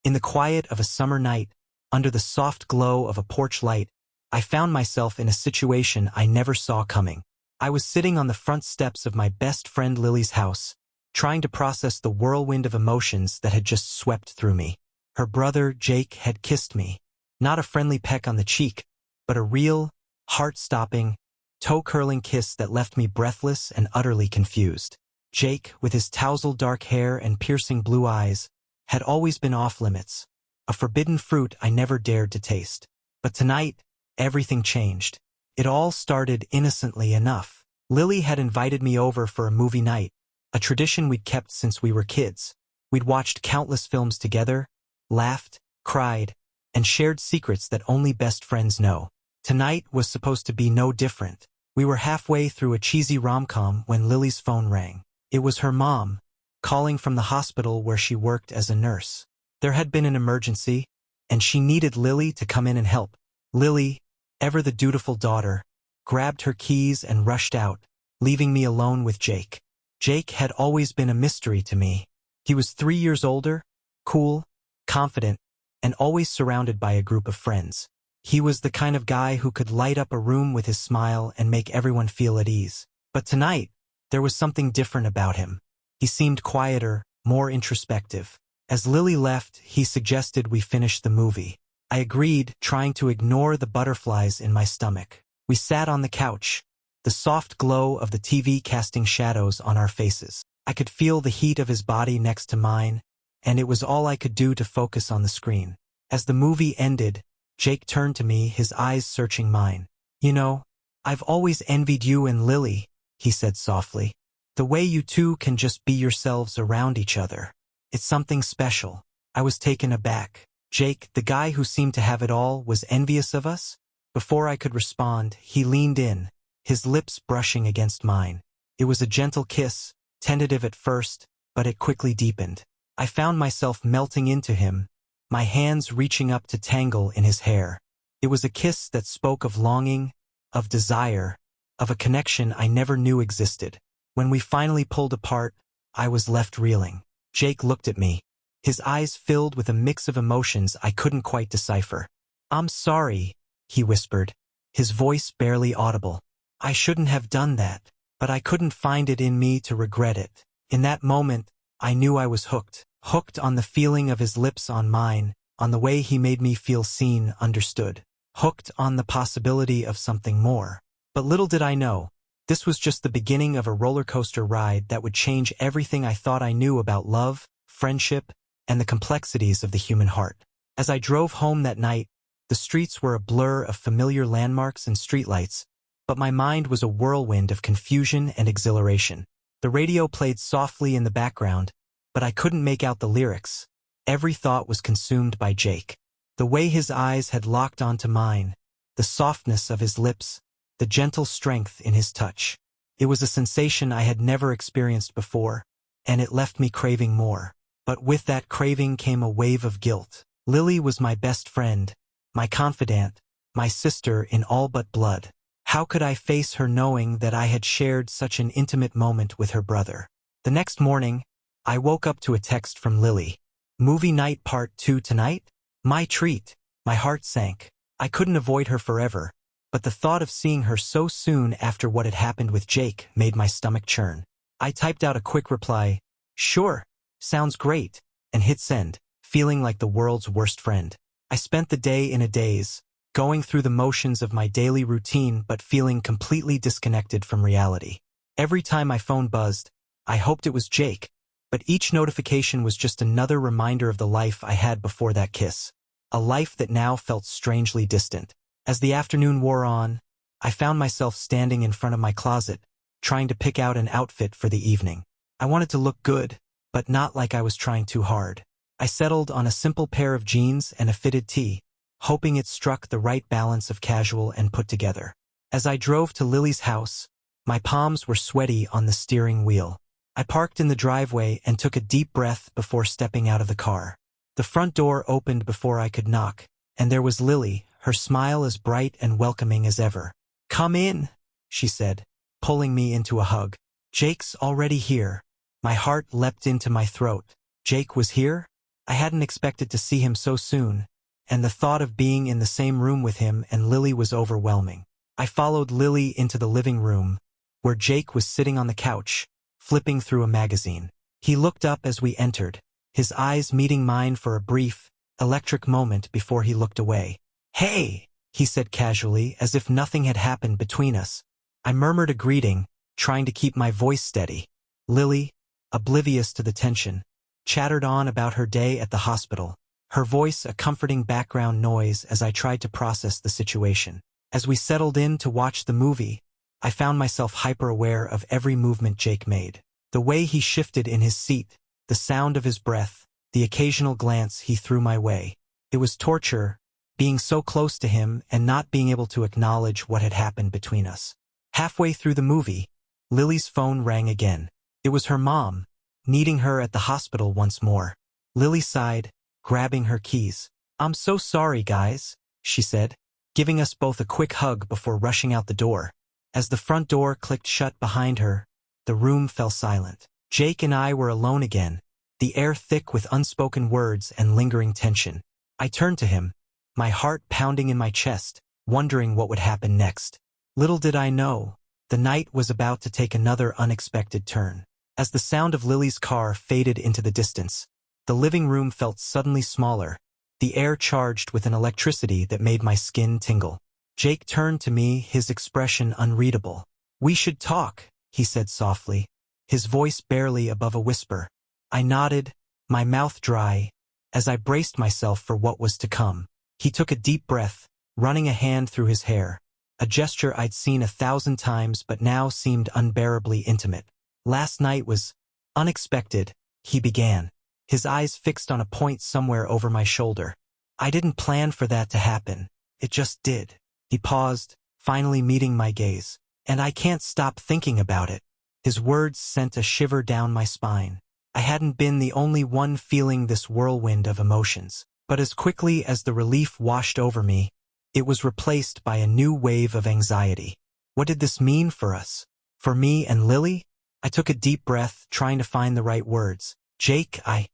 In the quiet of a summer night, under the soft glow of a porch light, I found myself in a situation I never saw coming. I was sitting on the front steps of my best friend Lily's house, trying to process the whirlwind of emotions that had just swept through me. Her brother, Jake, had kissed me. Not a friendly peck on the cheek, but a real, heart-stopping, toe-curling kiss that left me breathless and utterly confused. Jake, with his tousled dark hair and piercing blue eyes, had always been off-limits, a forbidden fruit I never dared to taste. But tonight, everything changed. It all started innocently enough. Lily had invited me over for a movie night, a tradition we'd kept since we were kids. We'd watched countless films together, laughed, cried, and shared secrets that only best friends know. Tonight was supposed to be no different. We were halfway through a cheesy rom-com when Lily's phone rang. It was her mom, calling from the hospital where she worked as a nurse. There had been an emergency, and she needed Lily to come in and help. Lily, ever the dutiful daughter, grabbed her keys and rushed out, leaving me alone with Jake. Jake had always been a mystery to me. He was 3 years older, cool, confident, and always surrounded by a group of friends. He was the kind of guy who could light up a room with his smile and make everyone feel at ease. But tonight, there was something different about him. He seemed quieter, more introspective. As Lily left, he suggested we finish the movie. I agreed, trying to ignore the butterflies in my stomach. We sat on the couch, the soft glow of the TV casting shadows on our faces. I could feel the heat of his body next to mine, and it was all I could do to focus on the screen. As the movie ended, Jake turned to me, his eyes searching mine. "You know, I've always envied you and Lily," he said softly. "The way you two can just be yourselves around each other. It's something special." I was taken aback. Jake, the guy who seemed to have it all, was envious of us? Before I could respond, he leaned in, his lips brushing against mine. It was a gentle kiss, tentative at first, but it quickly deepened. I found myself melting into him, my hands reaching up to tangle in his hair. It was a kiss that spoke of longing, of desire, of a connection I never knew existed. When we finally pulled apart, I was left reeling. Jake looked at me, his eyes filled with a mix of emotions I couldn't quite decipher. "I'm sorry," he whispered, his voice barely audible. "I shouldn't have done that, but I couldn't find it in me to regret it." In that moment, I knew I was hooked on the feeling of his lips on mine, on the way he made me feel seen, understood, hooked on the possibility of something more. But little did I know, this was just the beginning of a roller coaster ride that would change everything I thought I knew about love, friendship, and the complexities of the human heart. As I drove home that night, the streets were a blur of familiar landmarks and streetlights, but my mind was a whirlwind of confusion and exhilaration. The radio played softly in the background, but I couldn't make out the lyrics. Every thought was consumed by Jake. The way his eyes had locked onto mine, the softness of his lips, the gentle strength in his touch. It was a sensation I had never experienced before, and it left me craving more. But with that craving came a wave of guilt. Lily was my best friend, my confidant, my sister in all but blood. How could I face her knowing that I had shared such an intimate moment with her brother? The next morning, I woke up to a text from Lily. "Movie night part 2 tonight? My treat." My heart sank. I couldn't avoid her forever, but the thought of seeing her so soon after what had happened with Jake made my stomach churn. I typed out a quick reply, "Sure, sounds great," and hit send, feeling like the world's worst friend. I spent the day in a daze, going through the motions of my daily routine but feeling completely disconnected from reality. Every time my phone buzzed, I hoped it was Jake, but each notification was just another reminder of the life I had before that kiss, a life that now felt strangely distant. As the afternoon wore on, I found myself standing in front of my closet, trying to pick out an outfit for the evening. I wanted to look good, but not like I was trying too hard. I settled on a simple pair of jeans and a fitted tee, hoping it struck the right balance of casual and put together. As I drove to Lily's house, my palms were sweaty on the steering wheel. I parked in the driveway and took a deep breath before stepping out of the car. The front door opened before I could knock, and there was Lily, her smile as bright and welcoming as ever. "Come in," she said, pulling me into a hug. "Jake's already here." My heart leapt into my throat. Jake was here? I hadn't expected to see him so soon, and the thought of being in the same room with him and Lily was overwhelming. I followed Lily into the living room, where Jake was sitting on the couch, flipping through a magazine. He looked up as we entered, his eyes meeting mine for a brief, electric moment before he looked away. "Hey," he said casually, as if nothing had happened between us. I murmured a greeting, trying to keep my voice steady. Lily, oblivious to the tension, chattered on about her day at the hospital, her voice a comforting background noise as I tried to process the situation. As we settled in to watch the movie, I found myself hyper-aware of every movement Jake made. The way he shifted in his seat, the sound of his breath, the occasional glance he threw my way. It was torture, being so close to him and not being able to acknowledge what had happened between us. Halfway through the movie, Lily's phone rang again. It was her mom, needing her at the hospital once more. Lily sighed, grabbing her keys. "I'm so sorry, guys," she said, giving us both a quick hug before rushing out the door. As the front door clicked shut behind her, the room fell silent. Jake and I were alone again, the air thick with unspoken words and lingering tension. I turned to him, my heart pounding in my chest, wondering what would happen next. Little did I know, the night was about to take another unexpected turn. As the sound of Lily's car faded into the distance, the living room felt suddenly smaller, the air charged with an electricity that made my skin tingle. Jake turned to me, his expression unreadable. "We should talk," he said softly, his voice barely above a whisper. I nodded, my mouth dry, as I braced myself for what was to come. He took a deep breath, running a hand through his hair, a gesture I'd seen 1,000 times but now seemed unbearably intimate. "Last night was unexpected," he began, his eyes fixed on a point somewhere over my shoulder. "I didn't plan for that to happen. It just did." He paused, finally meeting my gaze. "And I can't stop thinking about it." His words sent a shiver down my spine. I hadn't been the only one feeling this whirlwind of emotions. But as quickly as the relief washed over me, it was replaced by a new wave of anxiety. What did this mean for us? For me and Lily? I took a deep breath, trying to find the right words. "Jake, I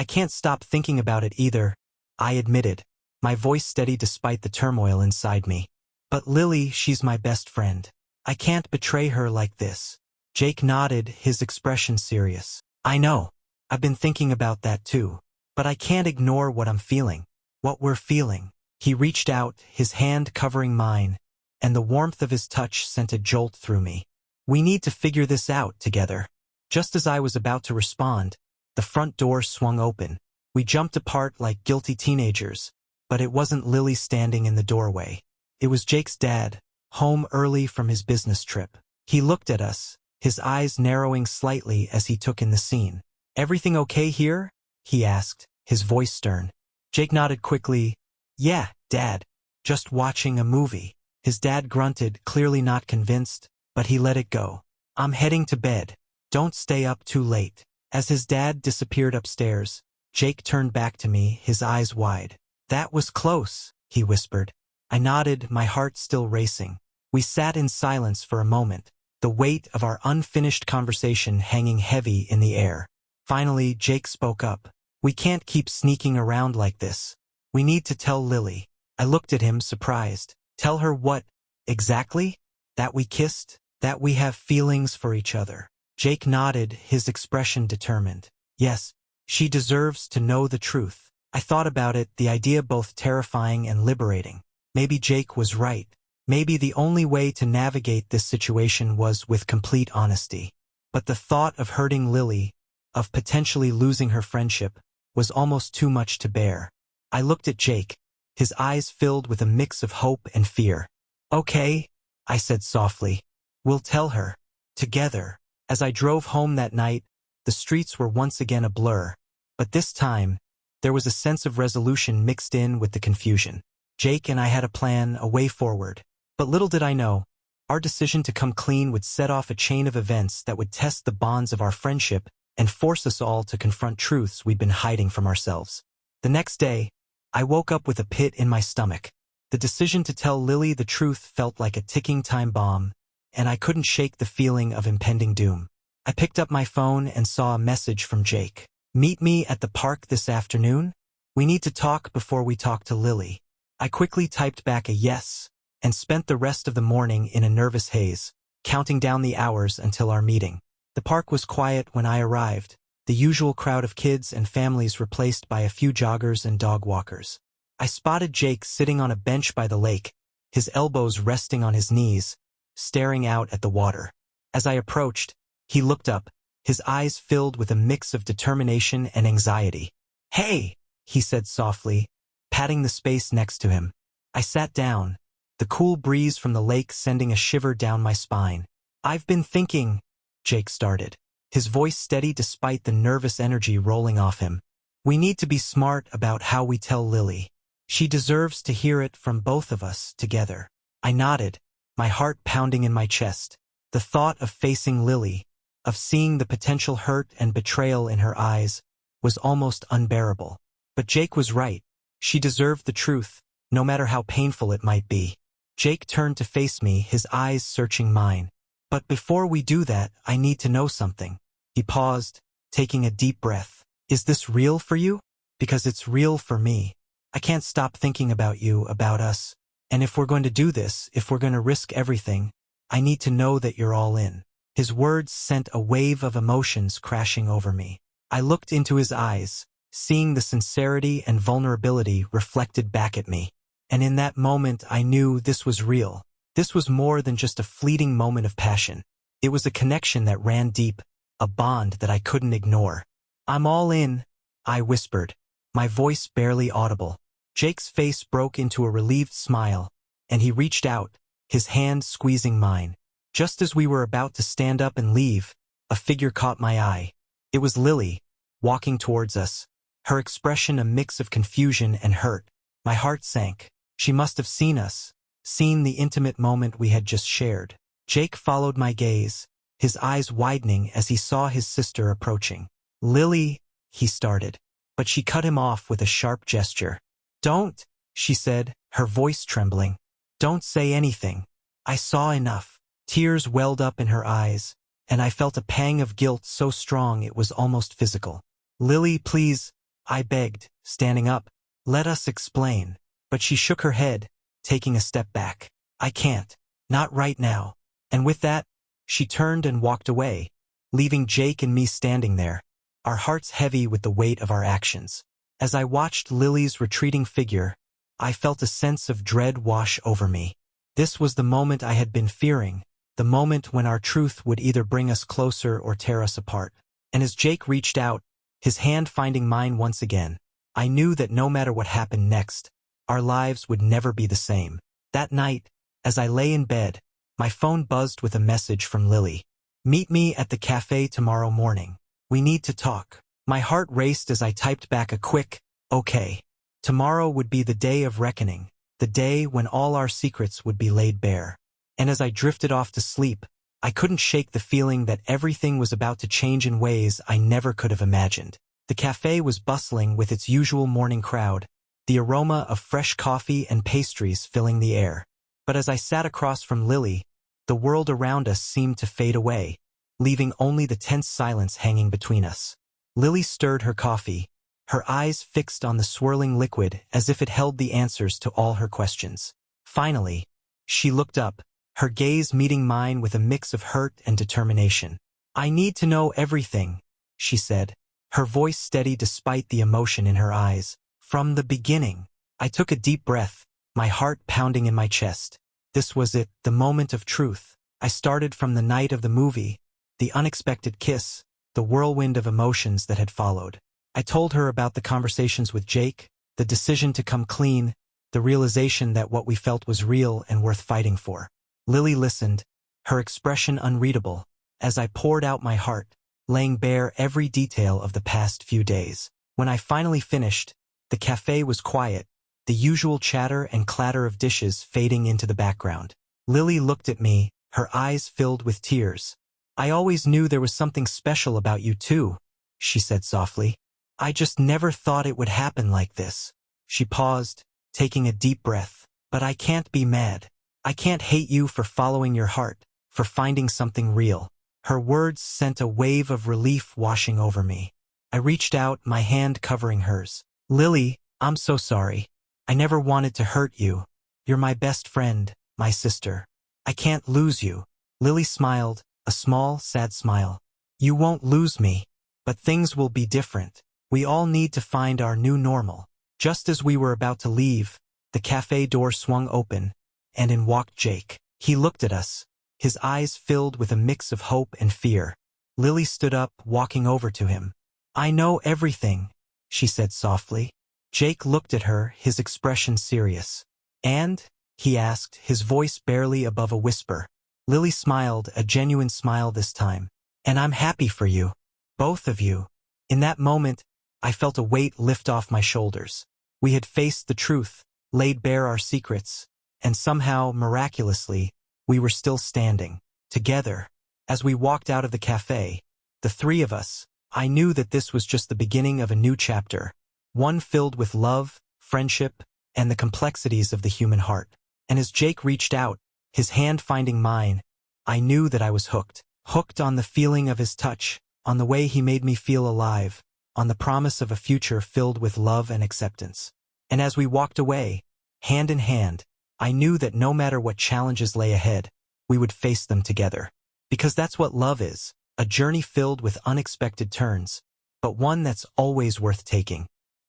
can't stop thinking about it either," I admitted, my voice steady despite the turmoil inside me. "But Lily, she's my best friend. I can't betray her like this." Jake nodded, his expression serious. "I know. I've been thinking about that too. But I can't ignore what I'm feeling. What we're feeling." He reached out, his hand covering mine, and the warmth of his touch sent a jolt through me. "We need to figure this out together." Just as I was about to respond, the front door swung open. We jumped apart like guilty teenagers, but it wasn't Lily standing in the doorway. It was Jake's dad, home early from his business trip. He looked at us, his eyes narrowing slightly as he took in the scene. "Everything okay here?" he asked, his voice stern. Jake nodded quickly. "Yeah, Dad. Just watching a movie." His dad grunted, clearly not convinced, but he let it go. "I'm heading to bed. Don't stay up too late." As his dad disappeared upstairs, Jake turned back to me, his eyes wide. "That was close," he whispered. I nodded, my heart still racing. We sat in silence for a moment, the weight of our unfinished conversation hanging heavy in the air. Finally, Jake spoke up. "We can't keep sneaking around like this. We need to tell Lily." I looked at him, surprised. "Tell her what, exactly? That we kissed? That we have feelings for each other?" Jake nodded, his expression determined. "Yes, she deserves to know the truth." I thought about it, the idea both terrifying and liberating. Maybe Jake was right. Maybe the only way to navigate this situation was with complete honesty. But the thought of hurting Lily, of potentially losing her friendship, was almost too much to bear. I looked at Jake, his eyes filled with a mix of hope and fear. "Okay," I said softly. "We'll tell her. Together." As I drove home that night, the streets were once again a blur. But this time, there was a sense of resolution mixed in with the confusion. Jake and I had a plan, a way forward. But little did I know, our decision to come clean would set off a chain of events that would test the bonds of our friendship and force us all to confront truths we'd been hiding from ourselves. The next day, I woke up with a pit in my stomach. The decision to tell Lily the truth felt like a ticking time bomb, and I couldn't shake the feeling of impending doom. I picked up my phone and saw a message from Jake. Meet me at the park this afternoon? We need to talk before we talk to Lily. I quickly typed back a yes, and spent the rest of the morning in a nervous haze, counting down the hours until our meeting. The park was quiet when I arrived, the usual crowd of kids and families replaced by a few joggers and dog walkers. I spotted Jake sitting on a bench by the lake, his elbows resting on his knees, staring out at the water. As I approached, he looked up, his eyes filled with a mix of determination and anxiety. "Hey," he said softly, patting the space next to him. I sat down, the cool breeze from the lake sending a shiver down my spine. "I've been thinking," Jake started, his voice steady despite the nervous energy rolling off him. "We need to be smart about how we tell Lily. She deserves to hear it from both of us together." I nodded, my heart pounding in my chest. The thought of facing Lily, of seeing the potential hurt and betrayal in her eyes, was almost unbearable. But Jake was right. She deserved the truth, no matter how painful it might be. Jake turned to face me, his eyes searching mine. "But before we do that, I need to know something." He paused, taking a deep breath. "Is this real for you? Because it's real for me. I can't stop thinking about you, about us. And if we're going to do this, if we're going to risk everything, I need to know that you're all in." His words sent a wave of emotions crashing over me. I looked into his eyes, seeing the sincerity and vulnerability reflected back at me. And in that moment I knew this was real. This was more than just a fleeting moment of passion. It was a connection that ran deep, a bond that I couldn't ignore. "I'm all in," I whispered, my voice barely audible. Jake's face broke into a relieved smile, and he reached out, his hand squeezing mine. Just as we were about to stand up and leave, a figure caught my eye. It was Lily, walking towards us, her expression a mix of confusion and hurt. My heart sank. She must have seen us, seen the intimate moment we had just shared. Jake followed my gaze, his eyes widening as he saw his sister approaching. "Lily," he started, but she cut him off with a sharp gesture. "Don't," she said, her voice trembling. "Don't say anything. I saw enough." Tears welled up in her eyes, and I felt a pang of guilt so strong it was almost physical. "Lily, please," I begged, standing up. "Let us explain." But she shook her head, taking a step back. "I can't. Not right now." And with that, she turned and walked away, leaving Jake and me standing there, our hearts heavy with the weight of our actions. As I watched Lily's retreating figure, I felt a sense of dread wash over me. This was the moment I had been fearing, the moment when our truth would either bring us closer or tear us apart. And as Jake reached out, his hand finding mine once again, I knew that no matter what happened next, our lives would never be the same. That night, as I lay in bed, my phone buzzed with a message from Lily. "Meet me at the cafe tomorrow morning. We need to talk." My heart raced as I typed back a quick, "Okay." Tomorrow would be the day of reckoning, the day when all our secrets would be laid bare. And as I drifted off to sleep, I couldn't shake the feeling that everything was about to change in ways I never could have imagined. The cafe was bustling with its usual morning crowd, the aroma of fresh coffee and pastries filling the air. But as I sat across from Lily, the world around us seemed to fade away, leaving only the tense silence hanging between us. Lily stirred her coffee, her eyes fixed on the swirling liquid as if it held the answers to all her questions. Finally, she looked up, her gaze meeting mine with a mix of hurt and determination. "I need to know everything," she said, her voice steady despite the emotion in her eyes. "From the beginning." I took a deep breath, my heart pounding in my chest. This was it, the moment of truth. I started from the night of the movie, the unexpected kiss, the whirlwind of emotions that had followed. I told her about the conversations with Jake, the decision to come clean, the realization that what we felt was real and worth fighting for. Lily listened, her expression unreadable, as I poured out my heart, laying bare every detail of the past few days. When I finally finished, the cafe was quiet, the usual chatter and clatter of dishes fading into the background. Lily looked at me, her eyes filled with tears. "I always knew there was something special about you too," she said softly. "I just never thought it would happen like this." She paused, taking a deep breath. "But I can't be mad. I can't hate you for following your heart, for finding something real." Her words sent a wave of relief washing over me. I reached out, my hand covering hers. Lily, I'm so sorry. I never wanted to hurt you. You're my best friend, my sister. I can't lose you. Lily smiled, a small, sad smile. You won't lose me. But things will be different. We all need to find our new normal. Just as we were about to leave, the cafe door swung open, and in walked Jake. He looked at us, his eyes filled with a mix of hope and fear. Lily stood up, walking over to him. I know everything, she said softly. Jake looked at her, his expression serious. And? He asked, his voice barely above a whisper. Lily smiled, a genuine smile this time. And I'm happy for you. Both of you. In that moment, I felt a weight lift off my shoulders. We had faced the truth, laid bare our secrets, and somehow, miraculously, we were still standing, together. As we walked out of the cafe, the three of us, I knew that this was just the beginning of a new chapter, one filled with love, friendship, and the complexities of the human heart. And as Jake reached out, his hand finding mine, I knew that I was hooked. Hooked on the feeling of his touch, on the way he made me feel alive, on the promise of a future filled with love and acceptance. And as we walked away, hand in hand, I knew that no matter what challenges lay ahead, we would face them together. Because that's what love is, a journey filled with unexpected turns, but one that's always worth taking.